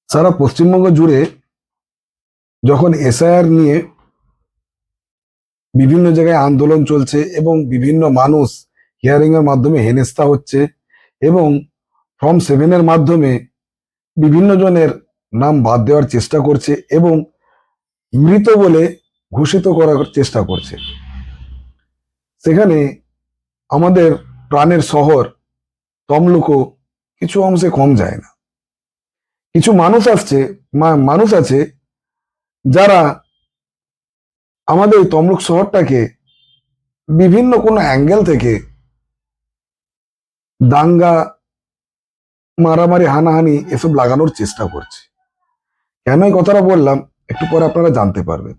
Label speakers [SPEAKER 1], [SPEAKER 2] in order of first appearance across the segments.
[SPEAKER 1] সারা পশ্চিমবঙ্গ জুড়ে যখন এসআইআর নিয়ে বিভিন্ন জায়গায় আন্দোলন চলছে এবং বিভিন্ন মানুষ হিয়ারিং এর মাধ্যমে হেনস্থা হচ্ছে এবং ফর্ম 7 এর মাধ্যমে বিভিন্ন জনের নাম বাদ দেওয়ার চেষ্টা করছে এবং মৃত বলে ঘোষিত করার চেষ্টা করছে, সেখানে আমাদের প্রাণের শহর তমলুকও কিছু অংশে কম যায় না। কিছু মানুষ আছে যারা আমাদের এই তমলুক শহরটাকে বিভিন্ন কোনো অ্যাঙ্গেল থেকে দাঙ্গা, মারামারি, হানাহানি এসব লাগানোর চেষ্টা করছে। কেন এই কথাটা বললাম একটু পরে আপনারা জানতে পারবেন।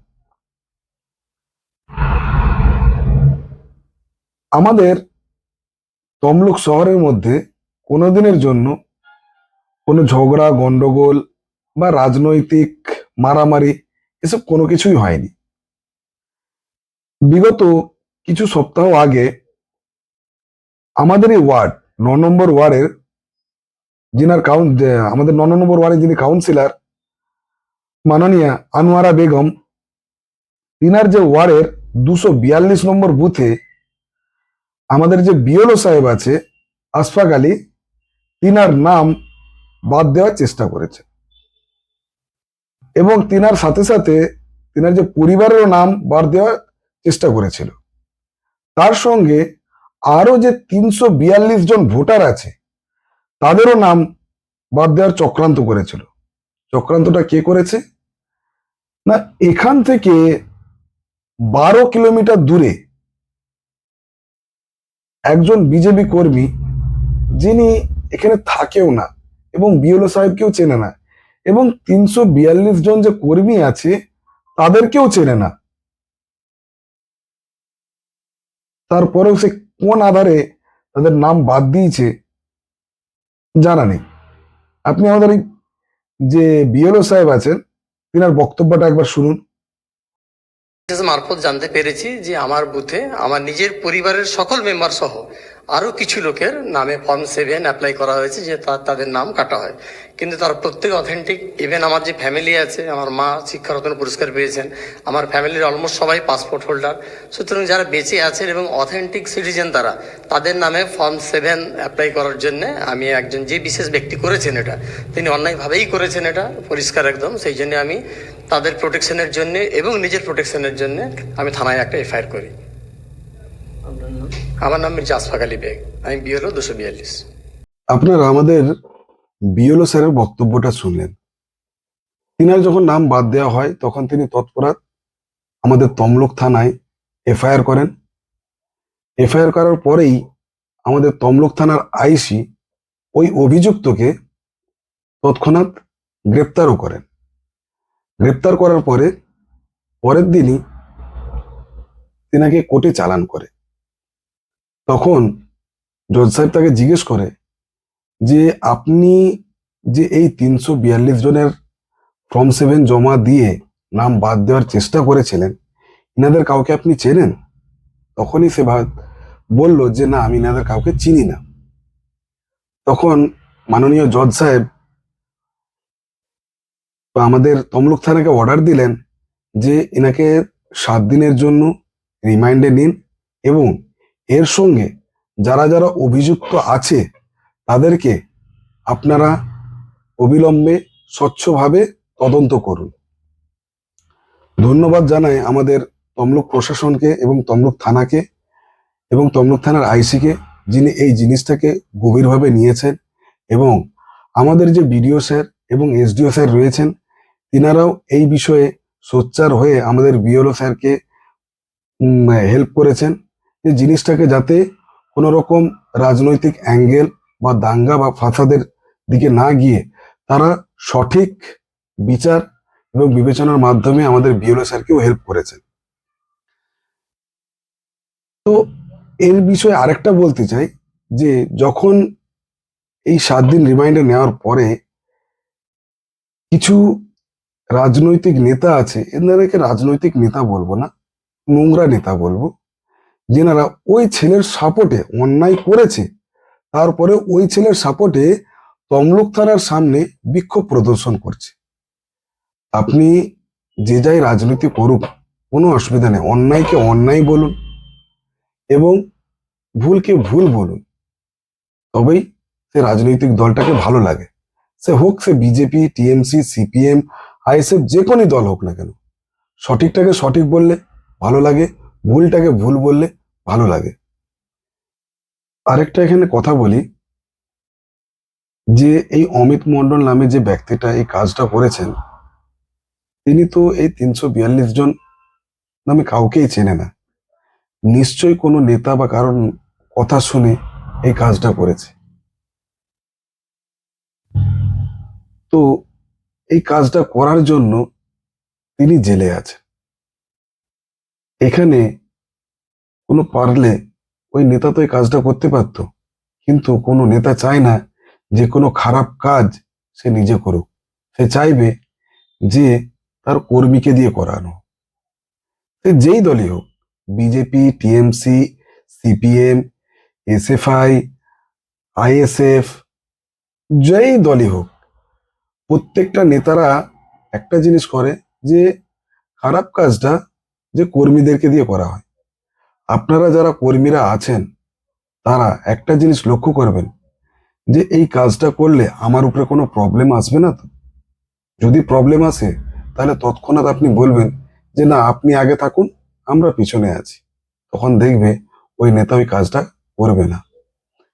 [SPEAKER 1] আমাদের তমলুক শহরের মধ্যে কোনোদিনের জন্য কোনো ঝগড়া, গন্ডগোল বা রাজনৈতিক মারামারি এসব কোনো কিছুই হয়নি। বিগত কিছু সপ্তাহ আগে আমাদের এই ওয়ার্ড 9 নম্বর ওয়ার্ডের আমাদের 9 নম্বর ওয়ার্ডের যিনি কাউন্সিলর মাননীয়া আনোয়ারা বেগম, তিনার যে ওয়ার্ডের 242 নম্বর বুথে আমাদের যে বিএলও সাহেব আছে আশফাক আলী, তিনার নাম বাদ দেওয়ার চেষ্টা করেছে এবং তিনার সাথে সাথে তিনার যে পরিবারেরও নাম বাদ দেওয়ার চেষ্টা করেছিল। তার সঙ্গে আরো যে 342 জন ভোটার আছে তাদেরও নাম বাদ দেওয়ার চক্রান্ত করেছিল। চক্রান্তটা কে করেছে না, এখান থেকে 12 কিলোমিটার দূরে একজন বিজেপি কর্মী, যিনি এখানে থাকেও না এবং বিএলও সাহেবকেও চেনে না এবং 342 জন যে কর্মী আছে তাদেরকেও চেনে না, তারপরেও সে কোন আধারে তাদের নাম বাদ দিয়েছে জানা নেই। আপনি আমাদের এই যে বিএলও সাহেব আছেন তিনার বক্তব্যটা একবার শুনুন।
[SPEAKER 2] মারফত জানতে পেরেছি যে আমার বুথে আমার নিজের পরিবারের সকল মেম্বার সহ আরো কিছু লোকের নামে ফর্ম 7 অ্যাপ্লাই করা হয়েছে যে তাদের নাম কাটা হয়, কিন্তু তার প্রত্যেক অথেন্টিক। ইভেন আমার যে ফ্যামিলি আছে, আমার মা শিক্ষারত্ন পুরস্কার পেয়েছেন, আমার ফ্যামিলির অলমোস্ট সবাই পাসপোর্ট হোল্ডার। সুতরাং যারা বেঁচে আছেন এবং অথেন্টিক সিটিজেন তাদের নামে ফর্ম 7 অ্যাপ্লাই করার জন্য আমি একজন যে বিশেষ ব্যক্তি করেছেন এটা, তিনি অন্যায়ভাবেই করেছেন, এটা পরিষ্কার একদম। সেই জন্য আমি তাদের প্রোটেকশনের জন্য এবং নিজের প্রোটেকশনের জন্য আমি থানায় একটা এফআইআর করি। আমার নাম মির্জা আশফাক আলী বেগ, আমি বিএলও 242।
[SPEAKER 1] আপনারা আমাদের বিএলও স্যারের বক্তব্যটা শুনলেন। তিনার যখন নাম বাদ দেওয়া হয় তখন তিনি তৎপরাৎ আমাদের তমলুক থানায় এফআইআর করেন। এফআইআর করার পরেই আমাদের তমলুক থানার আইসি ওই অভিযুক্তকে তৎক্ষণাৎ গ্রেপ্তারও করেন। গ্রেপ্তার করার পরে পরের দিনই তিনাকে কোর্টে চালান করে। তখন জজ সাহেব তাকে জিজ্ঞেস করে যে আপনি যে এই 342 জনের ফর্ম 7 জমা দিয়ে নাম বাদ দেওয়ার চেষ্টা করেছিলেন, ইনাদের কাউকে আপনি চেনেন? তখনই সে বলল যে না, আমি ইনাদের কাউকে চিনি না। তখন মাননীয় জজ সাহেব আমাদের তমলুক থানাকে অর্ডার দিলেন যে এনাকে 7 দিনের জন্য রিমাইন্ডে নিন এবং এর সঙ্গে যারা যারা অভিযুক্ত আছে তাদেরকে আপনারা অবিলম্বে স্বচ্ছভাবে তদন্ত করুন। ধন্যবাদ জানাই আমাদের তমলুক প্রশাসনকে এবং তমলুক থানাকে এবং তমলুক থানার আইসিকে, যিনি এই জিনিসটাকে গভীরভাবে নিয়েছেন এবং আমাদের যে বিডিও স্যার এবং এসডিও স্যার রয়েছেন তিনারাও এই বিষয়ে সোচ্চার হয়ে আমাদের বিএলও স্যারকে হেল্প করেছেন যে জিনিসটাকে যাতে কোনো রকম রাজনৈতিক অ্যাঙ্গেল বা দাঙ্গা বা ফাসাদের দিকে না গিয়ে তারা সঠিক বিচার এবং বিবেচনার মাধ্যমে আমাদের বিএলও স্যারকেও হেল্প করেছেন। তো এর বিষয়ে আরেকটা বলতে চাই যে যখন এই 7 দিন রিমাইন্ডার নেওয়ার পরে কিছু রাজনৈতিক নেতা আছে, এনাদেরকে রাজনৈতিক নেতা বলবো না, নোংরা নেতা বলবো, যেনারা ওই ছেলের সাপোর্টে অন্যায় করেছে, তারপরে ওই ছেলের সাপোর্টে তমলুক থানার সামনে বিক্ষোভ প্রদর্শন করছে। আপনি যে যাই রাজনীতি করুক, কোনো অসুবিধা নেই, অন্যায়কে অন্যায় বলুন এবং ভুলকে ভুল বলুন, তবেই সে রাজনৈতিক দলটাকে ভালো লাগে। সে হোক সে বিজেপি, টিএমসি, সিপিএম, আইএসএফ, যে কোনো দল হোক না কেন, সঠিকটাকে সঠিক বললে ভালো লাগে, ভুলটাকে ভুল বললে ভালো লাগে। আরেকটা এখানে কথা বলি, যে এই অমিত মন্ডল নামে যে ব্যক্তিটা এই কাজটা করেছেন, তিনি তো এই 342 জন নামে কাউকেই চেনে না। নিশ্চয়ই কোনো নেতা বা কারণ কথা শুনে এই কাজটা করেছে। তো এই কাজটা করার জন্য তিনি জেলে আছেন। এখানে কোনো পারলে ওই নেতা তো এই কাজটা করতে পারত, কিন্তু কোনো নেতা চায় না যে কোনো খারাপ কাজ সে নিজে করুক। সে চাইবে যে তার কর্মীকে দিয়ে করানো, সে যেই দলই হোক, BJP, TMC, CPM, SFI, ISF, যেই দলই হোক, প্রত্যেকটা নেতারা একটা জিনিস করে যে খারাপ কাজটা যে কর্মীদেরকে দিয়ে করা হয়। আপনারা যারা কর্মীরা আছেন তারা একটা জিনিস লক্ষ্য করবেন, যে এই কাজটা করলে আমার উপরে কোনো প্রবলেম আসবে না তো? যদি প্রবলেম আসে তাহলে তৎক্ষণাৎ আপনি বলবেন যে না, আপনি আগে থাকুন, আমরা পিছনে আছি। তখন দেখবে ওই নেতা ওই কাজটা করবে না,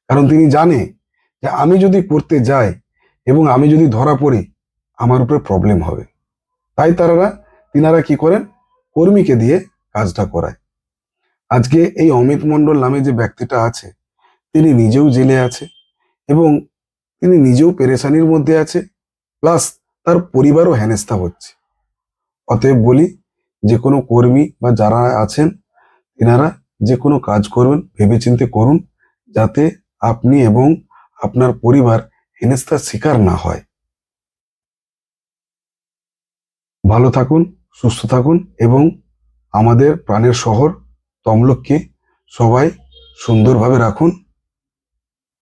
[SPEAKER 1] কারণ তিনি জানে যে আমি যদি করতে যাই এবং আমি যদি ধরা পড়ি, আমার উপরে প্রবলেম হবে। তাই তিনারা কি করেন, কর্মীকে দিয়ে কাজটা করায়। আজকে এই অমিত মন্ডল নামে যে ব্যক্তিটা আছে, তিনি নিজেও জেলে আছে এবং তিনি নিজেও পেরেশানির মধ্যে আছে, প্লাস তার পরিবারও হেনস্থা হচ্ছে। অতএব বলি, যে কোনো কর্মী বা যারা আছেন, এনারা যে কোনো কাজ করবেন ভেবেচিন্তে করুন, যাতে আপনি এবং আপনার পরিবার হেনস্থার শিকার না হয়। ভালো থাকুন, সুস্থ থাকুন এবং আমাদের প্রাণের শহর তমলুককে সবাই সুন্দরভাবে রাখুন।